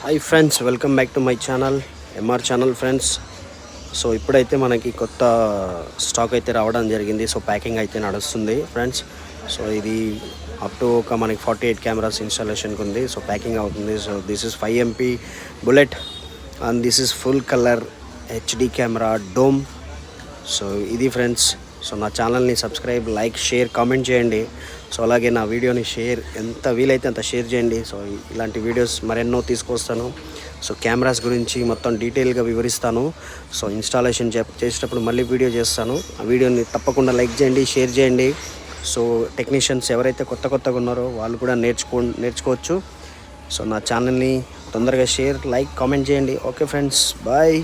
Hi friends, welcome back to my channel MR channel friends. So ఇప్పుడైతే మనకి కొత్త stock అయితే రావడం జరిగింది. సో ప్యాకింగ్ అయితే నడుస్తుంది ఫ్రెండ్స్. సో ఇది అప్ టు మనకి 48 కెమెరాస్ ఇన్స్టాలేషన్కి ఉంది. సో ప్యాకింగ్ అవుతుంది. So this is 5 MP bullet and this is full colour HD camera dome. So ఇది ఫ్రెండ్స్. సో నా ఛానల్ని సబ్స్క్రైబ్, లైక్, షేర్, కామెంట్ చేయండి. సో అలాగే నా వీడియోని షేర్ ఎంత వీలైతే అంత షేర్ చేయండి. సో ఇలాంటి వీడియోస్ మరెన్నో తీసుకొస్తాను. సో కెమెరాస్ గురించి మొత్తం డీటెయిల్గా వివరిస్తాను. సో ఇన్స్టాలేషన్ చేసేటప్పుడు మళ్ళీ వీడియో చేస్తాను. ఆ వీడియోని తప్పకుండా లైక్ చేయండి, షేర్ చేయండి. సో టెక్నీషియన్స్ ఎవరైతే కొత్తగా ఉన్నారో వాళ్ళు కూడా నేర్చుకోవచ్చు. సో నా ఛానల్ని తొందరగా షేర్, లైక్, కామెంట్ చేయండి. Okay friends, bye.